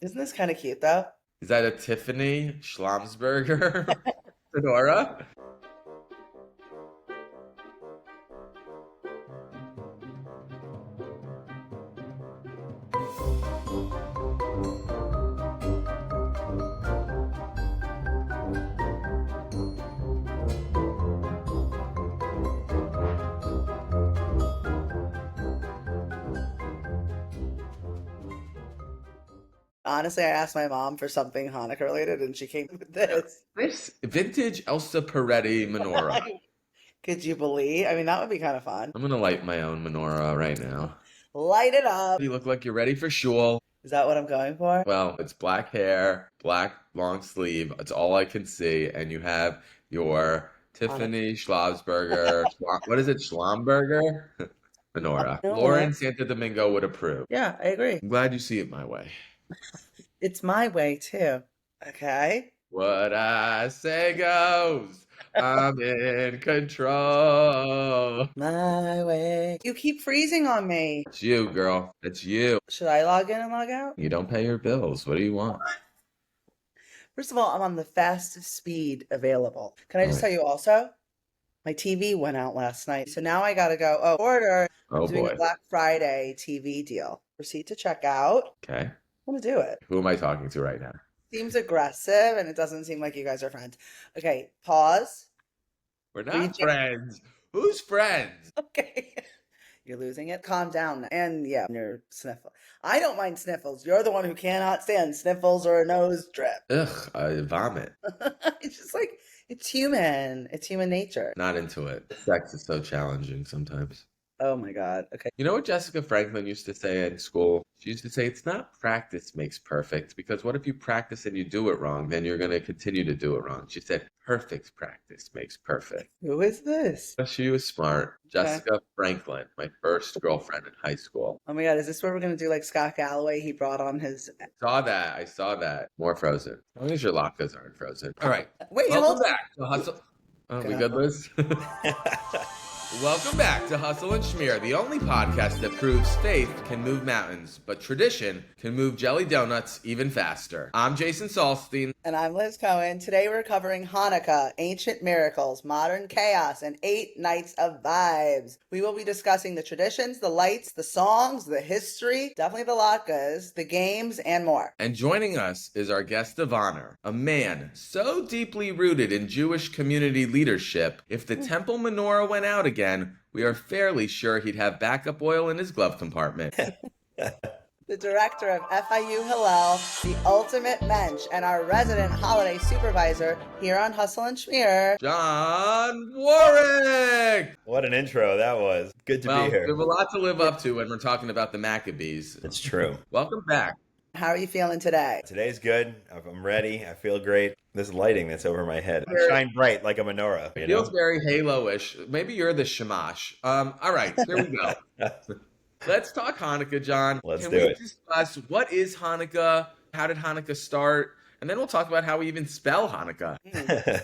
Isn't this kind of cute though? Is that a Tiffany Schlamsberger menorah? Honestly, I asked my mom for something Hanukkah related and she came with this. This vintage Elsa Peretti menorah. Could you believe? I mean, that would be kind of fun. I'm gonna light my own menorah right now. Light it up. You look like you're ready for shul. Is that what I'm going for? Well, it's black hair, black long sleeve. It's all I can see. And you have your Tiffany Schlamsberger. What is it? Schlamberger? Menorah. No. Lauren Santo Domingo would approve. Yeah, I agree. I'm glad you see it my way. It's my way too. Okay. What I say goes. I'm in control. My way. You keep freezing on me. It's you, girl. It's you. Should I log in and log out? You don't pay your bills. What do you want? First of all, I'm on the fastest speed available. Can I just tell you also? My TV went out last night. So now I got to go, order. Oh, I'm doing boy. a Black Friday TV deal. Proceed to checkout. Okay. I want to do it. Who am I talking to right now? Seems aggressive and it doesn't seem like you guys are friends. Okay, pause. We're not friends. Who's friends? Okay. You're losing it. Calm down. And yeah, you're sniffle. I don't mind sniffles. You're the one who cannot stand sniffles or a nose drip. Ugh, I vomit. It's just like, it's human. It's human nature. Not into it. Sex is so challenging sometimes. Oh my God. Okay. You know what Jessica Franklin used to say in school? She used to say, it's not practice makes perfect, because what if you practice and you do it wrong? Then you're going to continue to do it wrong. She said, perfect practice makes perfect. Who is this? She was smart. Jessica Franklin, my first girlfriend in high school. Oh my God. Is this where we're going to do like Scott Galloway? He brought on his. I saw that. More frozen. As long as your latkes aren't frozen. All right. Wait, Welcome hold back to Hustle. Oh, we good, Liz? Welcome back to Hustle and Schmear, the only podcast that proves faith can move mountains, but tradition can move jelly donuts even faster. I'm Jason Salstein. And I'm Liz Cohen. Today we're covering Hanukkah, ancient miracles, modern chaos, and 8 nights of vibes. We will be discussing the traditions, the lights, the songs, the history, definitely the latkes, the games, and more. And joining us is our guest of honor, a man so deeply rooted in Jewish community leadership, if the temple menorah went out again, we are fairly sure he'd have backup oil in his glove compartment. The director of FIU Hillel, the ultimate mensch, and our resident holiday supervisor here on Hustle and Schmear, Jon Warech! What an intro that was. Good to be here. We have a lot to live up to when we're talking about the Maccabees. It's true. Welcome back. How are you feeling today? Today's good. I'm ready. I feel great. This lighting that's over my head. Shine bright like a menorah. It feels very Halo-ish. Maybe you're the Shamash. All right, here we go. Let's talk Hanukkah, Jon. Let's Can do we it. discuss what is Hanukkah? How did Hanukkah start? And then we'll talk about how we even spell Hanukkah.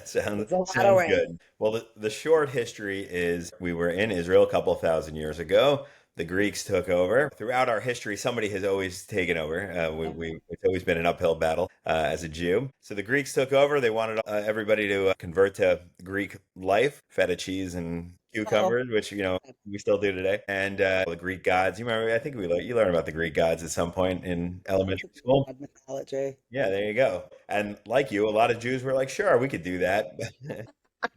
Sounds way. good. Well, the short history is we were in Israel a couple thousand years ago. The Greeks took over. Throughout our history, somebody has always taken over. It's always been an uphill battle as a Jew. So the Greeks took over. They wanted everybody to convert to Greek life, feta cheese and cucumbers, which, we still do today. And the Greek gods. You remember, I think you learned about the Greek gods at some point in elementary school. Mythology. Yeah, there you go. And like you, a lot of Jews were like, sure, we could do that.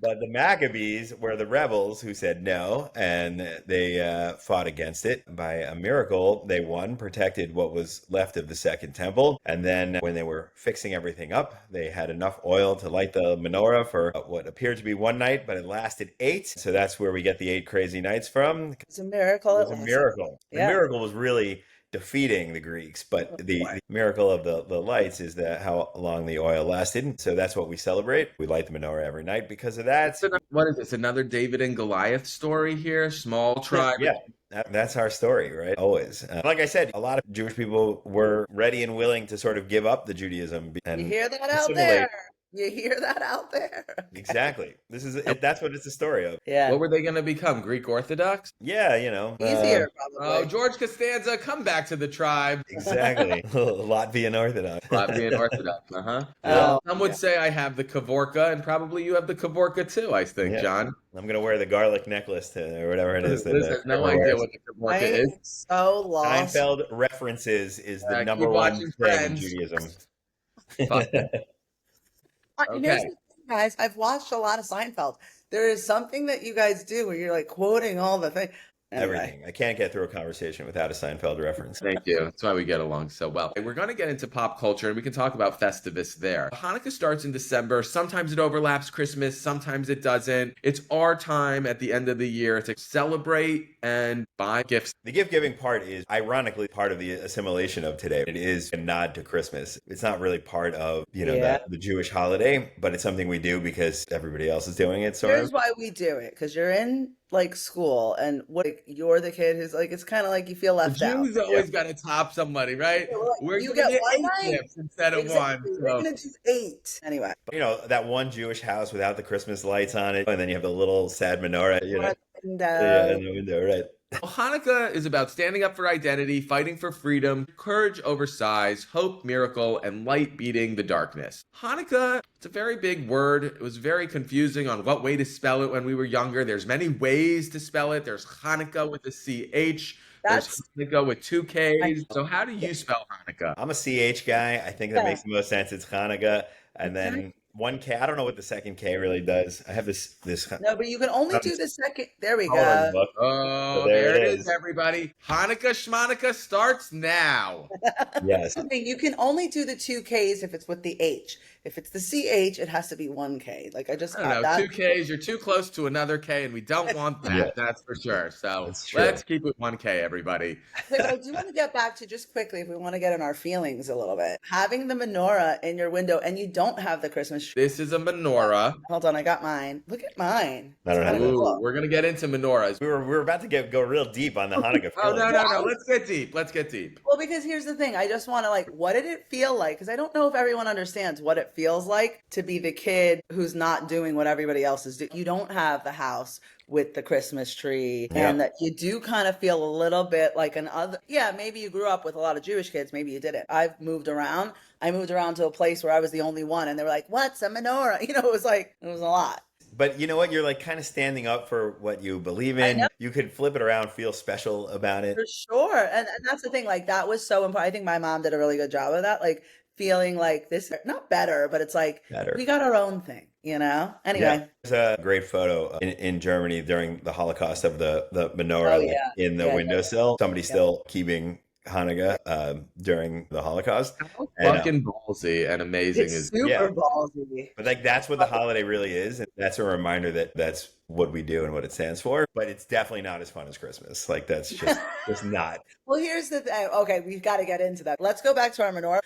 But the Maccabees were the rebels who said no, and they fought against it. By a miracle, they won, protected what was left of the Second Temple. And then when they were fixing everything up, they had enough oil to light the menorah for what appeared to be one night, but it lasted 8. So that's where we get the 8 crazy nights from. It's a miracle. It was a miracle. Yeah. The miracle was really defeating the Greeks, but the miracle of the lights is that how long the oil lasted. So that's what we celebrate. We light the menorah every night because of that. What is this? Another David and Goliath story here? Small tribe. Yeah. That's our story, right? Always. Like I said, a lot of Jewish people were ready and willing to sort of give up the Judaism. And You hear that out there? You hear that out there? Okay. Exactly. That's what it's a story of. Yeah. What were they going to become? Greek Orthodox? Yeah, Easier, Oh, probably. George Costanza, come back to the tribe. exactly. Latvian Orthodox. Latvian Orthodox, Oh, Some would say I have the Kavorka, and probably you have the Kavorka too, I think, Yeah. John. I'm gonna wear the garlic necklace or whatever it is. Liz has no idea what the Kavorka I am is. so lost. Seinfeld references is the Keep number one watching thing in Friends. Judaism. Fuck. And here's Okay. the thing, guys. I've watched a lot of Seinfeld. There is something that you guys do where you're like quoting all the things. Anyway. Everything. I can't get through a conversation without a Seinfeld reference. Thank you. That's why we get along so well. We're going to get into pop culture and we can talk about Festivus there. Hanukkah starts in December. Sometimes it overlaps Christmas, sometimes it doesn't. It's our time at the end of the year to celebrate and buy gifts. The gift giving part is ironically part of the assimilation of today. It is a nod to Christmas. It's not really part of, the Jewish holiday, but it's something we do because everybody else is doing it. Here's why we do it, because you're in like school and you're the kid who's like, it's kind of like you feel left out. Jews always got to top somebody, right? We're you going to get get one 8 gifts instead of one. We're going to do 8. Anyway. That one Jewish house without the Christmas lights on it, and then you have the little sad menorah, Window. Yeah, in the window, right? Well, Hanukkah is about standing up for identity, fighting for freedom, courage over size, hope, miracle, and light beating the darkness. Hanukkah, it's a very big word. It was very confusing on what way to spell it when we were younger. There's many ways to spell it. There's Hanukkah with a CH. There's Hanukkah with 2 Ks. So how do you spell Hanukkah? I'm a CH guy. I think that makes the most sense. It's Hanukkah. And then 1K. I don't know what the second K really does. I have this. No, but you can only do the second. There we go. Oh, So there it is, everybody. Chanukah Schmanukah starts now. Yes. You can only do the 2 Ks if it's with the H. If it's the CH, it has to be 1 K. Like I don't know, 2 Ks. You're too close to another K, and we don't want that. Yeah. That's for sure. So true. let's keep it 1 K, everybody. But I do want to get back to just quickly, if we want to get in our feelings a little bit, having the menorah in your window, and you don't have the Christmas tree. This is a menorah. Hold on, I got mine. Look at mine. I don't have Ooh, we're gonna get into menorahs. We were about to go real deep on the Hanukkah. Oh no! Let's get deep. Let's get deep. Well, because here's the thing. I just want to what did it feel like? Because I don't know if everyone understands what it feels like to be the kid who's not doing what everybody else is doing. You don't have the house with the Christmas tree, and that you do kind of feel a little bit like maybe you grew up with a lot of Jewish kids, maybe you didn't. I've moved around. I moved around to a place where I was the only one, and they were like, "What's a menorah?" It was a lot. But you know what? You're kind of standing up for what you believe in. You could flip it around, feel special about it. For sure. And that's the thing, that was so important. I think my mom did a really good job of that, feeling like this, not better, but it's better. We got our own thing, Anyway. Yeah. There's a great photo in Germany during the Holocaust of the menorah in the windowsill. Somebody still keeping Hanukkah during the Holocaust. How fucking ballsy and amazing it's super ballsy. But that's what the holiday really is, and that's a reminder that that's what we do and what it stands for. But it's definitely not as fun as Christmas. That's just not. Well, here's the thing. Okay, we've got to get into that. Let's go back to our menorah.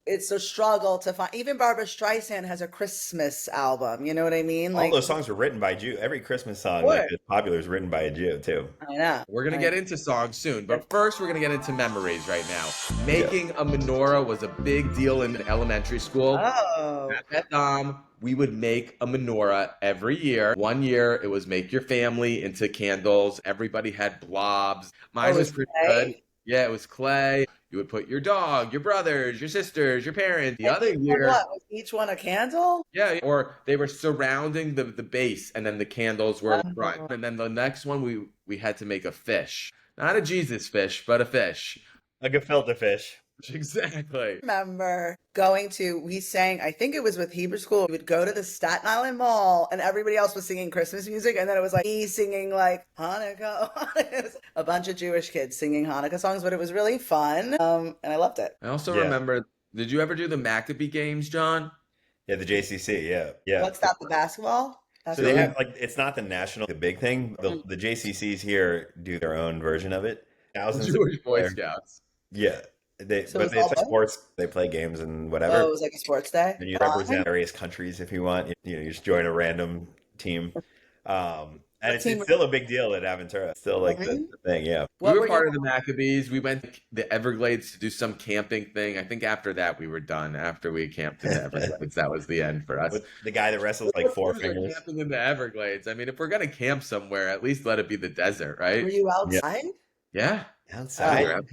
It's a struggle to find. Even Barbara Streisand has a Christmas album. You know what I mean? All those songs were written by Jew. Every Christmas song that's popular is written by a Jew too. I know. We're gonna get into songs soon, but first we're gonna get into memories right now. Making a menorah was a big deal in elementary school. Oh. At Dom, we would make a menorah every year. One year it was make your family into candles. Everybody had blobs. Mine was pretty good. Yeah, it was clay. You would put your dog, your brothers, your sisters, your parents. The other year, was each one a candle? Yeah, or they were surrounding the base, and then the candles were in front. And then the next one, we had to make a fish, not a Jesus fish, but a fish, a gefilte fish. Exactly. I remember we sang, I think it was with Hebrew school. We would go to the Staten Island Mall and everybody else was singing Christmas music. And then it was me singing Hanukkah. It was a bunch of Jewish kids singing Hanukkah songs, but it was really fun. And I loved it. I also remember, did you ever do the Maccabee games, John? Yeah, the JCC. Yeah. What's that, the basketball? So they have it's not the big thing. The JCCs here do their own version of it. Thousands Jewish of Boy Scouts. Yeah. They play sports, they play games and whatever. Oh, it was like a sports day? And you represent various countries if you want. You just join a random team. And it's still a big deal at Aventura. It's still like the thing, yeah. We were part of the Maccabees. We went to the Everglades to do some camping thing. I think after that we were done. After we camped in the Everglades, that was the end for us. With the guy that wrestles like four fingers. Camping in the Everglades. I mean, if we're gonna camp somewhere, at least let it be the desert, right? Were you outside? Yeah. Outside?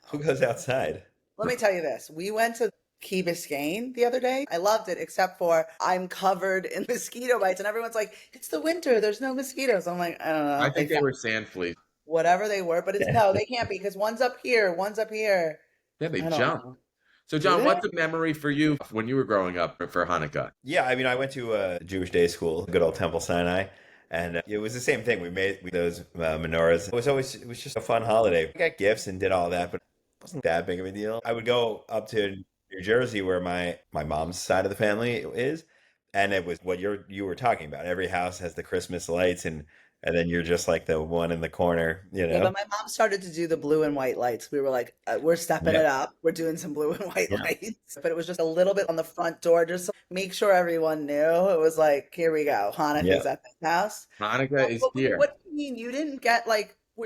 Who goes outside? Let me tell you this. We went to Key Biscayne the other day. I loved it, except for I'm covered in mosquito bites, and everyone's like, "It's the winter. There's no mosquitoes." I'm like, I don't know. I think they were sand fleas. Whatever they were, but no, they can't be because one's up here, one's up here. Yeah, they jump. So, John, what's a memory for you when you were growing up for Hanukkah? Yeah, I mean, I went to a Jewish day school, good old Temple Sinai. And it was the same thing. We made those menorahs. It was just a fun holiday. We got gifts and did all that, but it wasn't that big of a deal. I would go up to New Jersey, where my mom's side of the family is, and it was what you were talking about. Every house has the Christmas lights, and then you're just like the one in the corner, you know. Yeah, but my mom started to do the blue and white lights. We were like, we're stepping it up. We're doing some blue and white lights. But it was just a little bit on the front door, just to make sure everyone knew. It was like, here we go. Hanukkah's at the house. Hanukkah is here. What do you mean you didn't get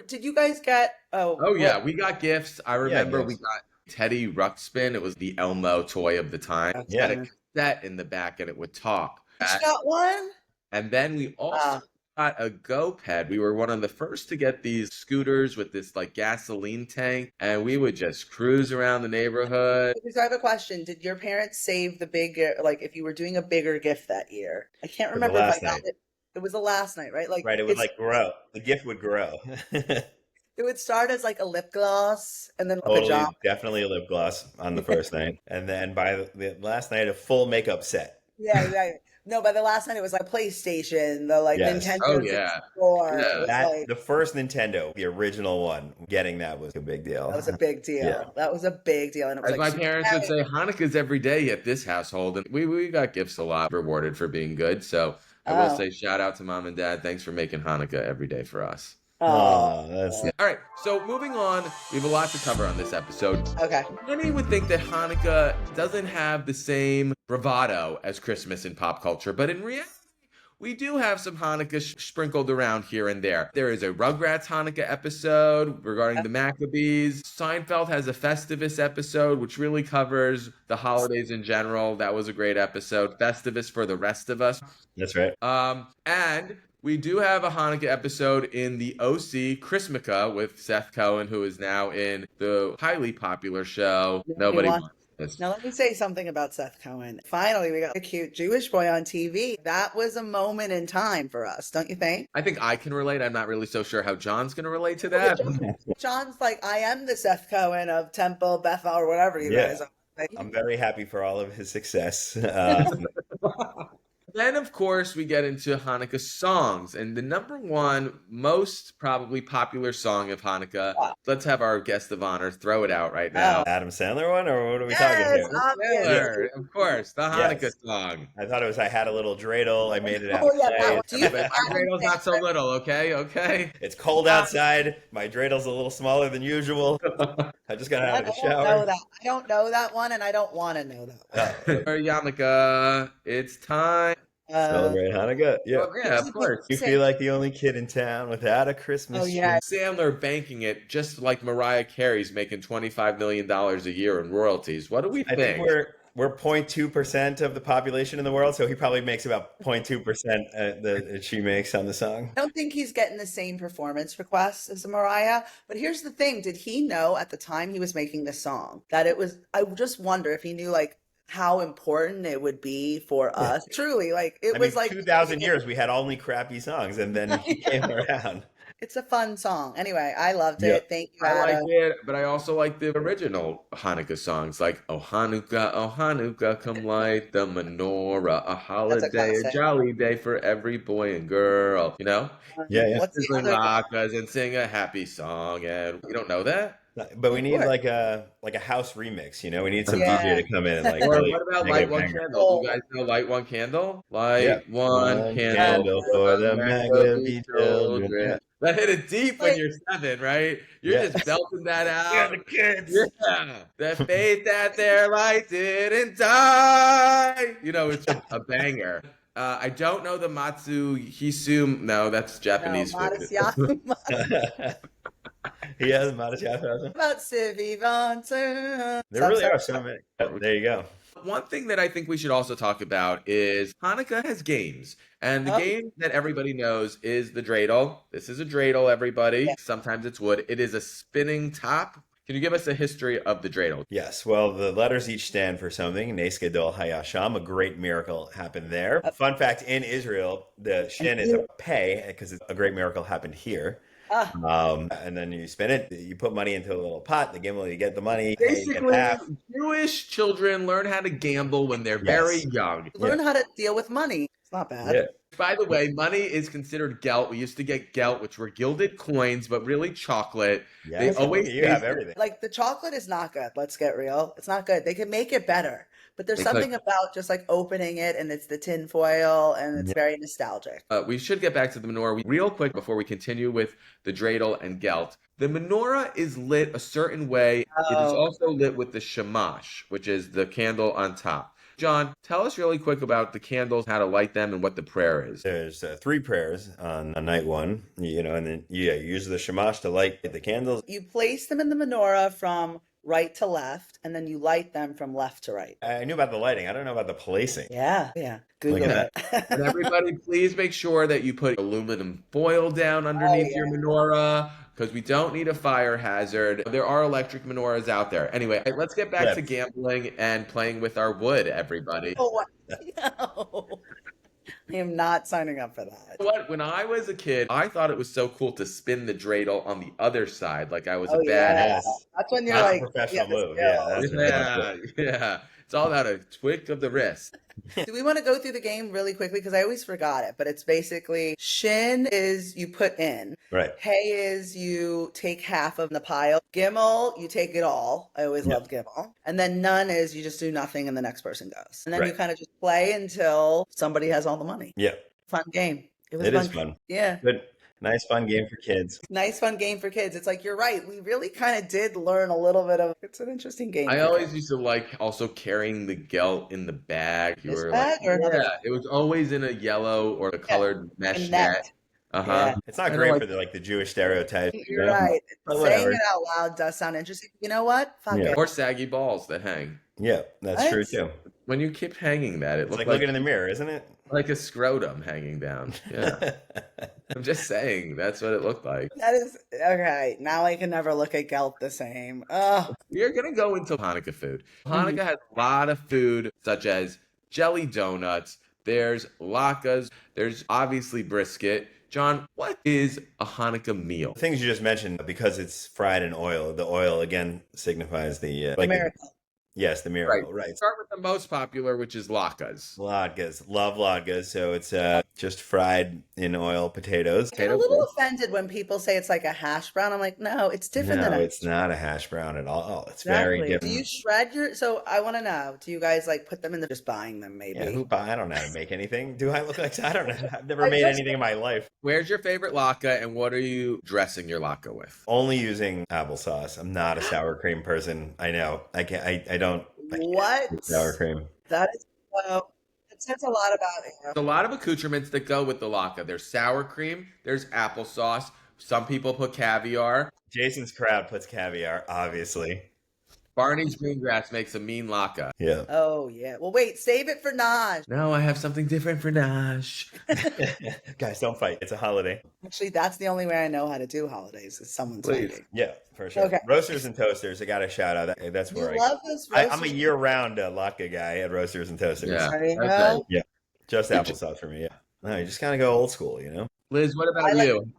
did you guys get? Yeah, we got gifts. I remember we got Teddy Ruxpin. It was the Elmo toy of the time. It had a cassette in the back and it would talk. You got one? And then we also got a GoPed. We were one of the first to get these scooters with this like gasoline tank, and we would just cruise around the neighborhood. Because I have a question. Did your parents save the big, if you were doing a bigger gift that year? I can't remember if I got it. It was the last night, right? Right, it would grow. The gift would grow. It would start as like a lip gloss and then definitely a lip gloss on the first night. And then by the last night, a full makeup set. Yeah, right. No, by the last night, it was like PlayStation, the Nintendo. Oh, yeah. The first Nintendo, the original one, getting that was a big deal. That was a big deal. Yeah. That was a big deal. And it was As my parents would say, Hanukkah's every day at this household. And we got gifts a lot, rewarded for being good. So I will say shout out to Mom and Dad. Thanks for making Hanukkah every day for us. All right, so moving on, we have a lot to cover on this episode. Okay. Many would think that Hanukkah doesn't have the same bravado as Christmas in pop culture, but in reality, we do have some Hanukkah sprinkled around here and there. There is a Rugrats Hanukkah episode regarding the Maccabees. Seinfeld has a Festivus episode, which really covers the holidays in general. That was a great episode. Festivus for the rest of us. That's right. And we do have a Hanukkah episode in the OC, Chrismukah, with Seth Cohen, who is now in the highly popular show Nobody Wants This. Now, let me say something about Seth Cohen. Finally, we got a cute Jewish boy on TV. That was a moment in time for us, don't you think? I think I can relate. I'm not really so sure how John's going to relate to that. John's like, I am the Seth Cohen of Temple, Bethel, or whatever you guys are. I'm very happy for all of his success. Then, of course, we get into Hanukkah songs. And the number one most probably popular song of Hanukkah, let's have our guest of honor throw it out right now. Adam Sandler one, or what are we talking here? Sandler, of course, the Hanukkah song. I thought it was I Had a Little Dreidel. I made it out. My dreidels not so little, okay? It's cold outside. My dreidels a little smaller than usual. I just got out of the shower. I don't know that one, and I don't want to know that one. Yarmulke, it's time. Celebrate Hanukkah. Yeah. Of course. You feel like the only kid in town without a Christmas tree. Sandler banking it just like Mariah Carey's making $25 million a year in royalties. What do we think? I think we're 0.2% of the population in the world, so he probably makes about 0.2% that she makes on the song. I don't think he's getting the same performance requests as Mariah, but here's the thing. Did he know at the time he was making this song that it was, I just wonder if he knew how important it would be for us. Truly, it was 2,000 years we had only crappy songs, and then he came around. It's a fun song. Anyway, I loved it. Thank you, Adam. I liked it, but I also like the original Hanukkah songs, like Oh Hanukkah, come light the menorah, a holiday, a jolly day for every boy and girl. You know? What's the other latkes and sing a happy song, and you don't know that? But we need like a house remix, you know. We need some DJ to come in and Or what about Light One Candle? You guys know Light One Candle? Light one candle for the Maccabee children. Yeah. That hit it deep when you're 7, right? You're just belting that out. Yeah, the kids. Yeah. The faith that their light didn't die. You know, it's a banger. I don't know the matsu hisu. No, that's Japanese No, food. He has modest yato. About Civi Banter. There really are so many. There you go. One thing that I think we should also talk about is Hanukkah has games. And the Oh. game that everybody knows is the dreidel. This is a dreidel, everybody. Yeah. Sometimes it's wood. It is a spinning top. Can you give us a history of the dreidel? Yes. Well, the letters each stand for something. Nes Gadol Hayasham, a great miracle happened there. Fun fact, in Israel, the shin is a pay because a great miracle happened here. And then you spin it, you put money into a little pot, the gimel, you get the money. Basically, Jewish children learn how to gamble when they're very young. Learn how to deal with money. It's not bad. Yeah. By the way, money is considered gelt. We used to get gelt, which were gilded coins, but really chocolate. Yeah, they always you have everything. Like the chocolate is not good. Let's get real. It's not good. They can make it better. But there's something about just like opening it and it's the tin foil and it's very nostalgic. We should get back to the menorah real quick before we continue with the dreidel and gelt. The menorah is lit a certain way. It is also lit with the shamash, which is the candle on top. John, tell us really quick about the candles, how to light them, and what the prayer is. There's 3 prayers on night 1, and then you use the shamash to light the candles. You place them in the menorah from right to left, and then you light them from left to right. I knew about the lighting. I don't know about the placing. Yeah. Google it. And everybody, please make sure that you put aluminum foil down underneath your menorah, because we don't need a fire hazard. There are electric menorahs out there. Anyway, let's get back to gambling and playing with our wood, everybody. Oh, no. I am not signing up for that. What? When I was a kid, I thought it was so cool to spin the dreidel on the other side, like I was a badass. That's when you're That's like a professional move. Yeah. It's all about a twitch of the wrist. Do we want to go through the game really quickly? Because I always forgot it, but it's basically shin is you put in. Right. Hay is you take half of the pile. Gimel, you take it all. I always loved Gimel. And then none is you just do nothing and the next person goes. And then you kind of just play until somebody has all the money. Yeah. Fun game. It is fun. Yeah. Good. Nice, fun game for kids. Nice, fun game for kids. It's like, you're right. We really kind of did learn a little bit of, it's an interesting game. I always used to like also carrying the gelt in the bag. This bag or another bag? It was always in a yellow or a colored mesh net. Yeah. It's not great for the Jewish stereotype. You're right. Saying it out loud does sound interesting. You know what? Fuck it. Or saggy balls that hang. Yeah, that's true too. When you keep hanging that, it looks like looking in the mirror, isn't it? Like a scrotum hanging down. Yeah. I'm just saying, that's what it looked like. That is, okay, now I can never look at gelt the same. We're going to go into Hanukkah food. Hanukkah has a lot of food, such as jelly donuts, there's latkes, there's obviously brisket. John, what is a Hanukkah meal? The things you just mentioned, because it's fried in oil, the oil again signifies the miracle. Yes, the miracle, right. Start with the most popular, which is latkes. Latkes. Love latkes. So it's just fried in oil potatoes. I'm a little offended when people say it's like a hash brown. I'm like, no, it's different than it's not a hash brown at all. It's very different. Do you shred so I want to know, do you guys like put them in just buying them maybe? Yeah, I don't know how to make anything. Do I look like, I don't know. I've never made anything in my life. Where's your favorite latke and what are you dressing your latke with? Only using applesauce. I'm not a sour cream person. I know. I can't, I don't. What? Sour cream. That is, it says a lot about it. There's a lot of accoutrements that go with the latke. There's sour cream, there's applesauce. Some people put caviar. Jason's crowd puts caviar, obviously. Barney's Greengrass makes a mean latke. Yeah. Oh, yeah. Well, wait, save it for Naj. No, I have something different for Naj. Guys, don't fight. It's a holiday. Actually, that's the only way I know how to do holidays is someone's fighting. Yeah, for sure. Okay. Roasters and Toasters, I got to shout out. That's where I love those roasters. I'm a year-round latke guy at Roasters and Toasters. Yeah, right. Yeah, just applesauce for me. Yeah. No, you just kind of go old school, Liz, what about you?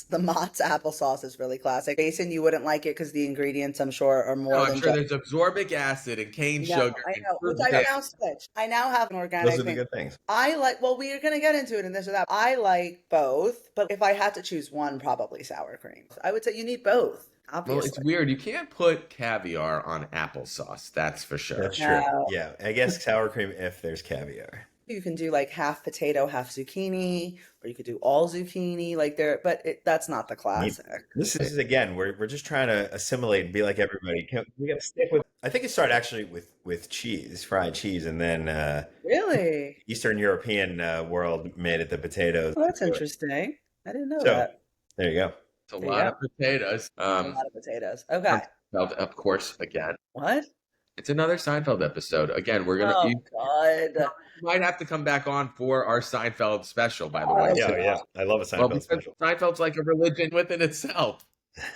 The Mott's applesauce is really classic. Jason, you wouldn't like it because the ingredients, I'm sure, are more than I'm sure there's absorbic acid and cane sugar. I know. Which I now switch. I now have an organic Those are the good things. I like, well, we are going to get into it in this or that. I like both, but if I had to choose one, probably sour cream. I would say you need both. Obviously. Well, it's weird. You can't put caviar on applesauce. That's for sure. That's true. Yeah. I guess sour cream if there's caviar. You can do like half potato, half zucchini, or you could do all zucchini, but that's not the classic. This is again, we're just trying to assimilate and be like everybody. We got to stick with I think it started actually with cheese, fried cheese, and then Really? Eastern European world made it the potatoes. Well, that's interesting. I didn't know So that. there you go. It's a There you lot go. of potatoes. A lot of potatoes. Okay. Seinfeld, of course, again. What? It's another Seinfeld episode. Again, Oh, you God. might have to come back on for our Seinfeld special, by the way. Oh, Yeah, God. yeah. I love a Well, Seinfeld because special. Seinfeld's like a religion within itself.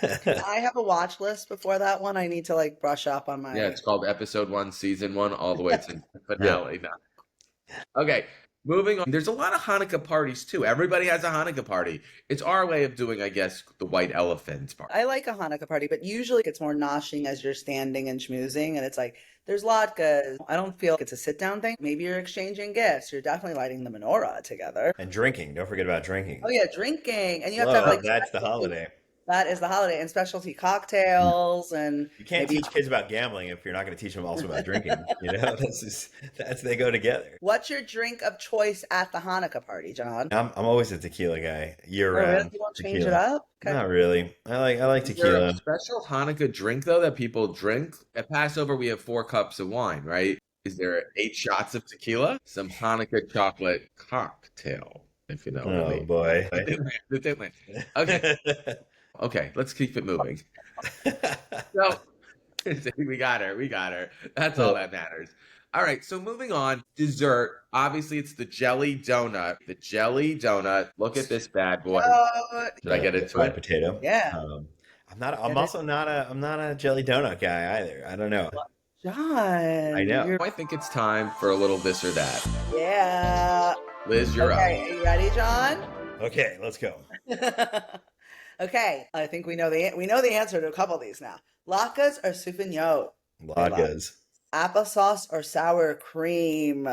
I have a watch list before that one. I need to like brush up on my. Yeah, it's called Episode 1, Season 1, all the way to the finale now. Okay, moving on. There's a lot of Hanukkah parties too. Everybody has a Hanukkah party. It's our way of doing, I guess, the white elephant part. I like a Hanukkah party, but usually it's more noshing as you're standing and schmoozing, and it's like there's latkes. I don't feel it's a sit down thing. Maybe you're exchanging gifts. You're definitely lighting the menorah together. And drinking. Don't forget about drinking. Oh yeah, drinking, and you have to have like that's the holiday. That is the holiday, and specialty cocktails, and You can't teach kids about gambling if you're not going to teach them also about drinking. You know, that's they go together. What's your drink of choice at the Hanukkah party, John? I'm always a tequila guy year round. Really? You won't change it up? Okay. Not really. I like Is there a tequila. special Hanukkah drink though that people drink? At Passover, we have 4 cups of wine, right? Is there 8 shots of tequila? Some Hanukkah chocolate cocktail, if you know what I Oh mean. boy. The Disneyland. Okay. Okay, let's keep it moving. So, we got her. That's all that matters. All right, so moving on. Dessert. Obviously, it's the jelly donut. The jelly donut. Look at this bad boy. Should I get into fried it? potato? Yeah. I'm also not a jelly donut guy either. I don't know. John. I know. I think it's time for a little this or that. Yeah. Liz, you're Okay, are you ready, John? Okay, let's go. Okay, I think we know the answer to a couple of these now. Latkes or souffignon? Latkes. Applesauce or sour cream?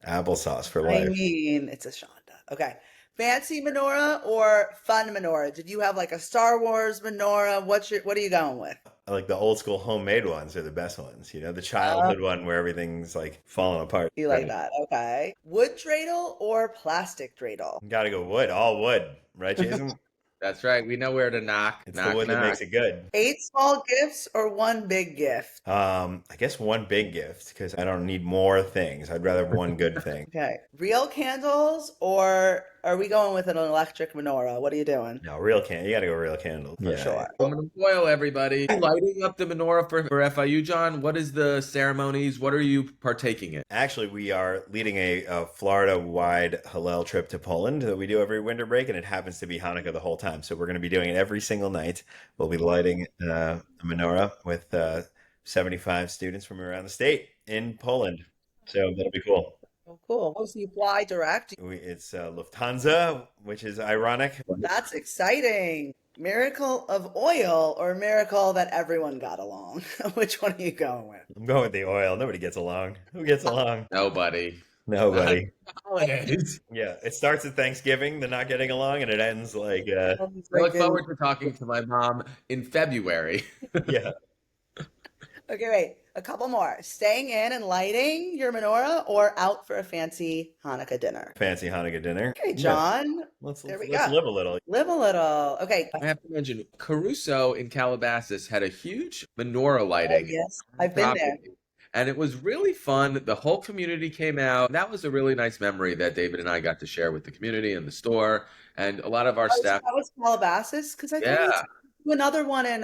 Applesauce for I life. mean, it's a Shonda. Okay. Fancy menorah or fun menorah? Did you have like a Star Wars menorah? What are you going with? I like the old school homemade ones are the best ones. You know, the childhood one where everything's like falling apart. You like that? Okay. Wood dreidel or plastic dreidel? Gotta go wood, all wood, right, Jason? That's right. We know where to knock. It's knock, the wood that makes it good. 8 small gifts or 1 big gift? I guess 1 big gift because I don't need more things. I'd rather have 1 good thing. Okay. Real candles or are we going with an electric menorah? What are you doing? No, real candle. You gotta go real candle. For sure. Aluminum foil, everybody. Lighting up the menorah for FIU, John. What is the ceremonies? What are you partaking in? Actually, we are leading a Florida-wide Hillel trip to Poland that we do every winter break, and it happens to be Hanukkah the whole time. So we're going to be doing it every single night. We'll be lighting a menorah with 75 students from around the state in Poland. So that'll be cool. Oh, cool. Oh, so you fly direct? It's Lufthansa, which is ironic. That's exciting. Miracle of oil or miracle that everyone got along? Which one are you going with? I'm going with the oil. Nobody gets along. Who gets along? Nobody. Nobody. Holidays. Yeah, it starts at Thanksgiving, the not getting along, and it ends like, I look forward to talking to my mom in February. yeah. Okay, wait. A couple more. Staying in and lighting your menorah or out for a fancy Hanukkah dinner? Fancy Hanukkah dinner. Okay, John. Let's There we live a little. Live a little. Okay. I have to mention, Caruso in Calabasas had a huge menorah lighting. Yes, I've been there. And it was really fun. The whole community came out. That was a really nice memory that David and I got to share with the community and the store. And a lot of our staff. That was Calabasas? Because I think another one in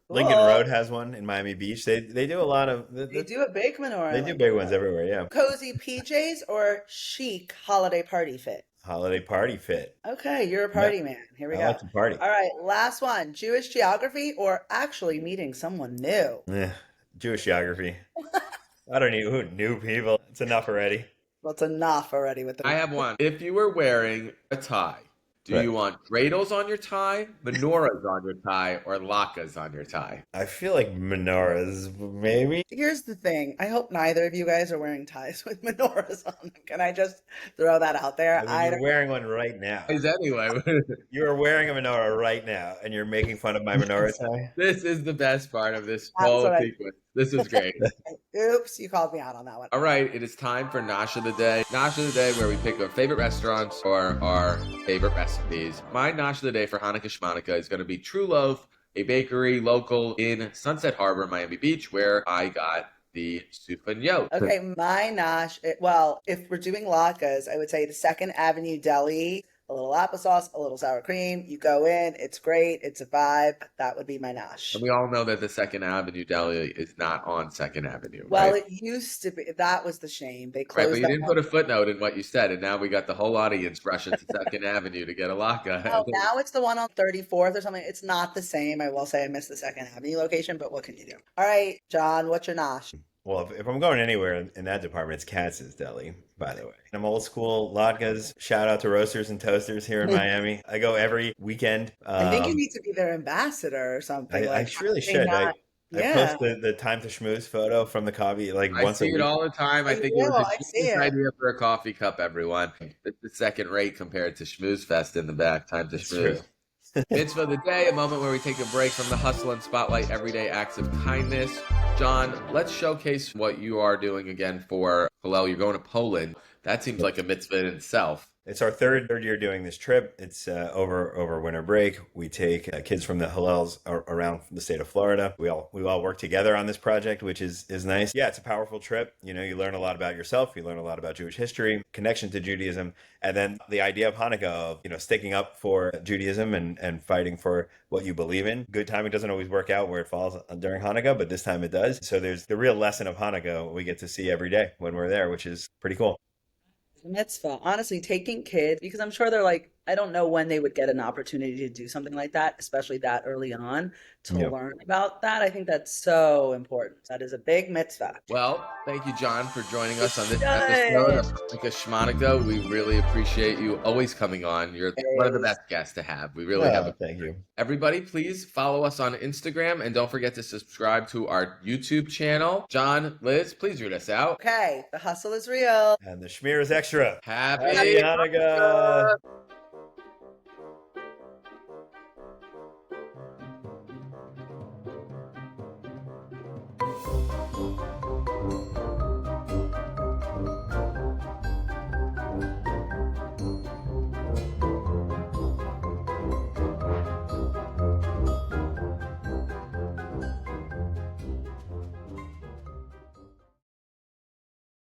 Lincoln Road has one in Miami Beach. They do a lot of. They do a big menorah. They do big ones everywhere. Yeah. Cozy PJs or chic holiday party fit? Holiday party fit. Okay, you're a party man. Here we go. I like to party. All right, last one. Jewish geography or actually meeting someone new? Jewish geography. I don't need new people. It's enough already. Well, it's enough already with the. I have one. If you were wearing a tie, do you want dreidels on your tie, menorahs on your tie, or latkes on your tie? I feel like menorahs, maybe. Here's the thing. I hope neither of you guys are wearing ties with menorahs on them. Can I just throw that out there? You're wearing one right now. Anyway. You're wearing a menorah right now, and you're making fun of my menorah tie? This is the best part of this whole sequence. This is great. Oops, you called me out on that one. All right, it is time for Nosh of the Day. Nosh of the Day, where we pick our favorite restaurants or our favorite recipes. My Nosh of the Day for Chanukah Schmanukah is going to be True Loaf a bakery local in Sunset Harbor, Miami Beach, where I got the soufflé. Okay, my nosh, well, if we're doing latkes, I would say the Second Avenue Deli, a little applesauce, a little sour cream. You go in, it's great, it's a vibe. That would be my nosh. And we all know that the Second Avenue Deli is not on Second Avenue, Well, right? it used to be. That was the shame. They Right, closed but you that didn't one. put a footnote in what you said, and now we got the whole audience rushing to Second Avenue to get a latke. Oh, now it's the one on 34th or something. It's not the same. I will say I missed the Second Avenue location, but what can you do? All right, John, what's your nosh? Well, if I'm going anywhere in that department, it's Katz's Deli, by the way. I'm old school latkes. Shout out to Roasters and Toasters here in Miami. I go every weekend. I think you need to be their ambassador or something. I really should. I yeah. post the time to schmooze photo from the coffee like I once a see it week. all the time. I think it was a genius idea for a coffee cup, everyone. It's the second rate compared to Schmooze Fest in the back. Time to schmooze. Mitzvah of the day, a moment where we take a break from the hustle and spotlight everyday acts of kindness. John, let's showcase what you are doing again for Hillel. You're going to Poland. That seems like a mitzvah in itself. It's our third year doing this trip. It's over winter break. We take kids from the Hillels around the state of Florida. We all work together on this project, which is nice. Yeah, it's a powerful trip. You know, you learn a lot about yourself. You learn a lot about Jewish history, connection to Judaism, and then the idea of Hanukkah, of, you know, sticking up for Judaism and fighting for what you believe in. Good timing doesn't always work out where it falls during Hanukkah, but this time it does. So there's the real lesson of Hanukkah we get to see every day when we're there, which is pretty cool. Mitzvah. Honestly, taking kids, because I'm sure they're like, I don't know when they would get an opportunity to do something like that, especially that early on, to learn about that. I think that's so important. That is a big mitzvah. Well, thank you, John, for joining us on this episode of Chanukah Schmanukah. We really appreciate you always coming on. You're one of the best guests to have. We really have. Thank you. Everybody, please follow us on Instagram, and don't forget to subscribe to our YouTube channel. John, Liz, please read us out. Okay, the hustle is real. And the schmear is extra. Happy Hanukkah.